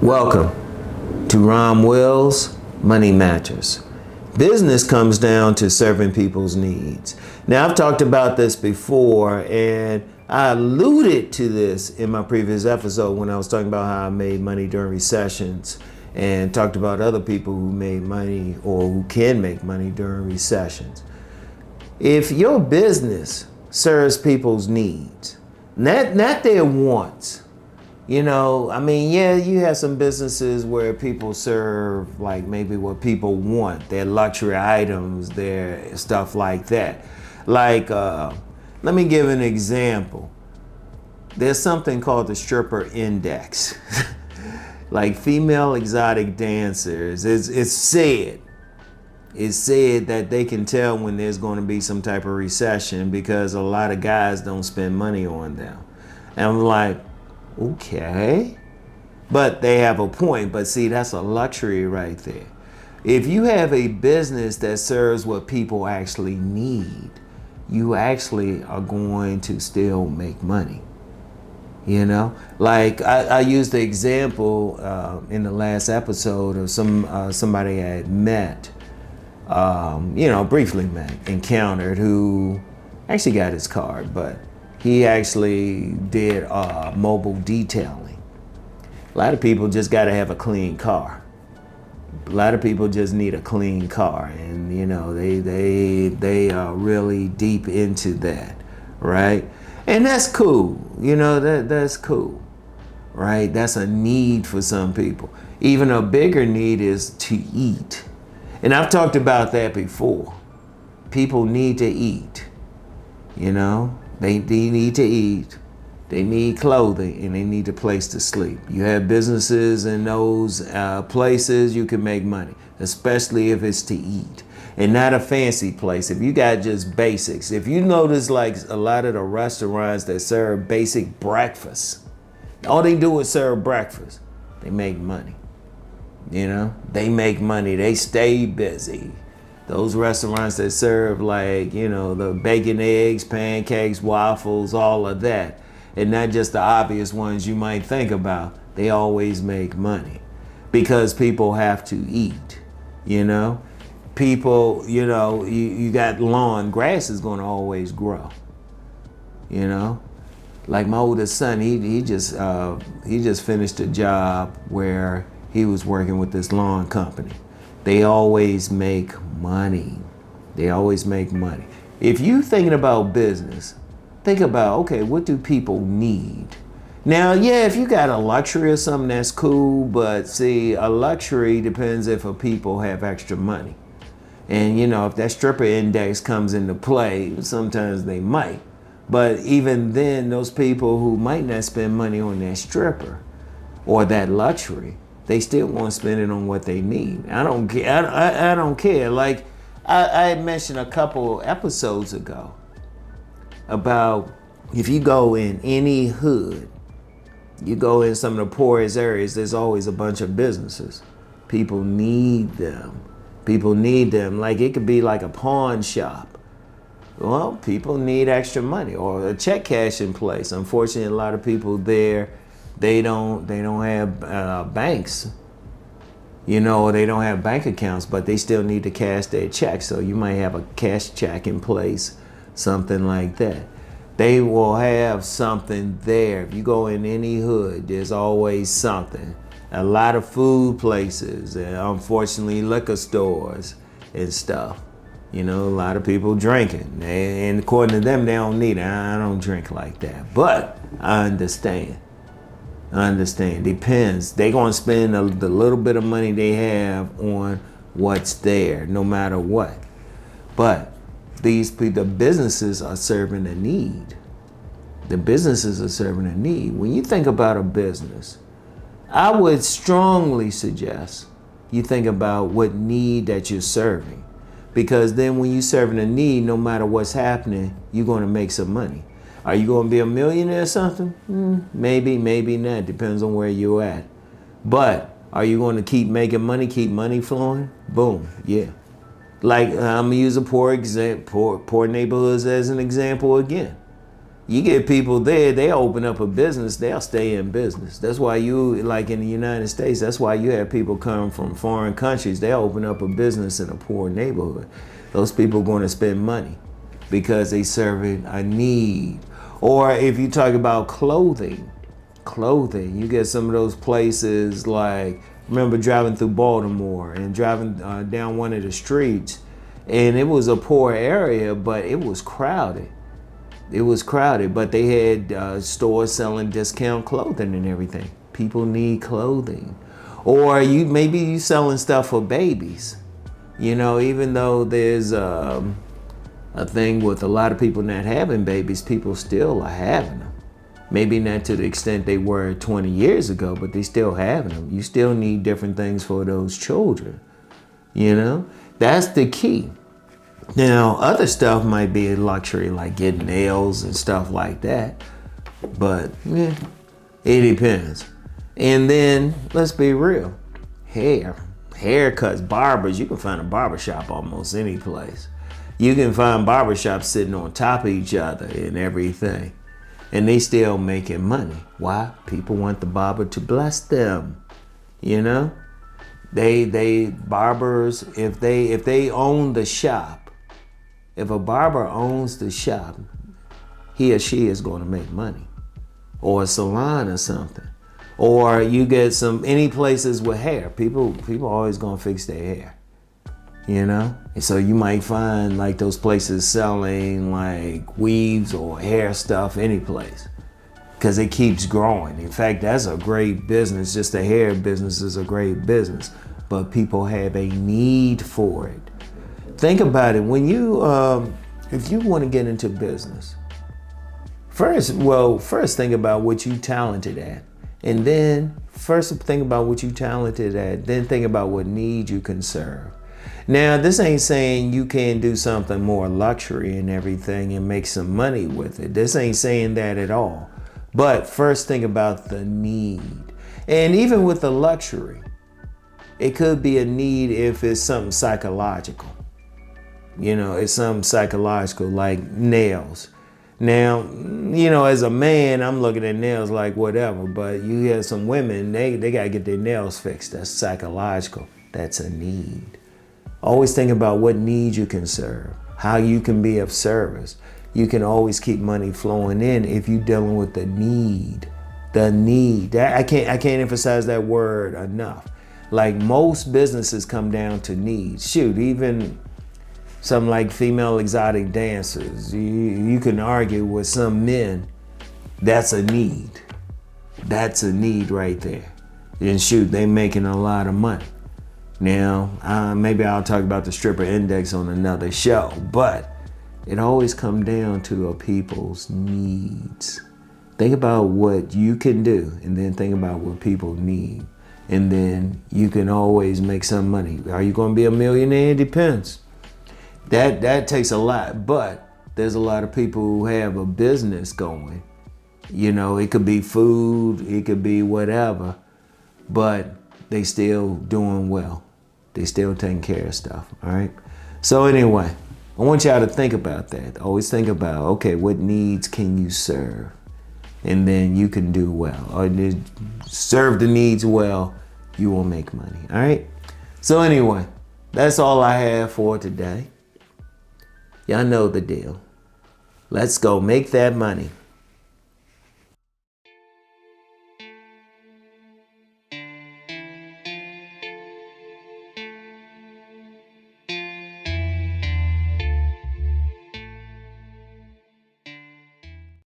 Welcome to Rom Wills, Money Matters. Business comes down to serving people's needs. Now, I've talked about this before, and I alluded to this in my previous episode when I was talking about how I made money during recessions and talked about other people who made money or who can make money during recessions. If your business serves people's needs, not their wants, you have some businesses where people serve like maybe what people want, their luxury items, their stuff like that. Like, let me give an example. There's something called the stripper index. Like female exotic dancers, it's said that they can tell when there's going to be some type of recession because a lot of guys don't spend money on them. And I'm like, okay, but they have a point. But see, that's a luxury right there. If you have a business that serves what people actually need, you actually are going to still make money. Like I used the example in the last episode of somebody I had met, briefly encountered, who actually got his card, but he actually did mobile detailing. A lot of people just got to have a clean car. A lot of people just need a clean car, and they are really deep into that, right? And that's cool. That's cool, right? That's a need for some people. Even a bigger need is to eat, and I've talked about that before. People need to eat. They need to eat, they need clothing, and they need a place to sleep. You have businesses in those places, you can make money, especially if it's to eat. And not a fancy place. If you got just basics. If you notice like a lot of the restaurants that serve basic breakfast, all they do is serve breakfast. They make money. They make money, they stay busy. Those restaurants that serve like, the bacon, eggs, pancakes, waffles, all of that, and not just the obvious ones you might think about, they always make money because people have to eat, People, you got lawn, grass is going to always grow, Like my oldest son, he just finished a job where he was working with this lawn company. They always make money. They always make money. If you're thinking about business, think about, okay, what do people need? Now, yeah, if you got a luxury or something, that's cool, but see, a luxury depends if a people have extra money. And if that stripper index comes into play, sometimes they might. But even then, those people who might not spend money on that stripper or that luxury, they still want to spend it on what they need. I don't care. I don't care. Like I mentioned a couple episodes ago about if you go in any hood, you go in some of the poorest areas, there's always a bunch of businesses. People need them. People need them. Like it could be like a pawn shop. Well, people need extra money or a check cashing place. Unfortunately, a lot of people there, they don't have banks, or they don't have bank accounts, but they still need to cash their checks. So you might have a cash check in place, something like that. They will have something there. If you go in any hood, there's always something. A lot of food places, and unfortunately liquor stores and stuff. A lot of people drinking, and according to them, they don't need it. I don't drink like that, but I understand. Depends. They're going to spend the little bit of money they have on what's there, no matter what. But the businesses are serving a need. The businesses are serving a need. When you think about a business, I would strongly suggest you think about what need that you're serving. Because then when you're serving a need, no matter what's happening, you're going to make some money. Are you going to be a millionaire or something? Maybe, maybe not. Depends on where you're at. But are you going to keep making money, keep money flowing? Boom, yeah. Like I'm going to use a poor neighborhoods as an example again. You get people there, they open up a business, they'll stay in business. That's why you, like in the United States, that's why you have people come from foreign countries, they'll open up a business in a poor neighborhood. Those people are going to spend money because they serving a need. Or if you talk about clothing, you get some of those places like, remember driving through Baltimore and driving down one of the streets, and it was a poor area, but it was crowded. It was crowded, but they had stores selling discount clothing and everything. People need clothing. Or maybe you selling stuff for babies. You know, even though there's a thing with a lot of people not having babies, people still are having them. Maybe not to the extent they were 20 years ago, but they still having them. You still need different things for those children. You know, that's the key. Now, other stuff might be a luxury, like getting nails and stuff like that. But, yeah, it depends. And then, let's be real. Haircuts, barbers, you can find a barbershop almost any place. You can find barbershops sitting on top of each other and everything. And they still making money. Why? People want the barber to bless them. You know? Barbers, if they own the shop, if a barber owns the shop, he or she is going to make money. Or a salon or something. Or you get any places with hair. People always going to fix their hair. You know? And so you might find like those places selling like weaves or hair stuff any place. Because it keeps growing. In fact, that's a great business. Just the hair business is a great business. But people have a need for it. Think about it. When if you want to get into business, first think about what you're talented at. And then first think about what you're talented at. Then think about what needs you can serve. Now, this ain't saying you can't do something more luxury and everything and make some money with it. This ain't saying that at all. But first think about the need. And even with the luxury, it could be a need if it's something psychological. You know, it's something psychological like nails. Now, you know, as a man, I'm looking at nails like whatever, but you have some women, they got to get their nails fixed. That's psychological. That's a need. Always think about what need you can serve, how you can be of service. You can always keep money flowing in if you're dealing with the need. The need. I can't emphasize that word enough. Like most businesses come down to needs. Shoot, even something like female exotic dancers. You can argue with some men, that's a need. That's a need right there. And shoot, they making a lot of money. Now, maybe I'll talk about the stripper index on another show, but it always comes down to a people's needs. Think about what you can do and then think about what people need. And then you can always make some money. Are you going to be a millionaire? It depends. That takes a lot, but there's a lot of people who have a business going. You know, it could be food, it could be whatever, but they still doing well. They still taking care of stuff, all right? So anyway, I want y'all to think about that. Always think about, okay, what needs can you serve? And then you can do well. Or serve the needs well, you will make money, all right? So anyway, that's all I have for today. Y'all know the deal. Let's go make that money.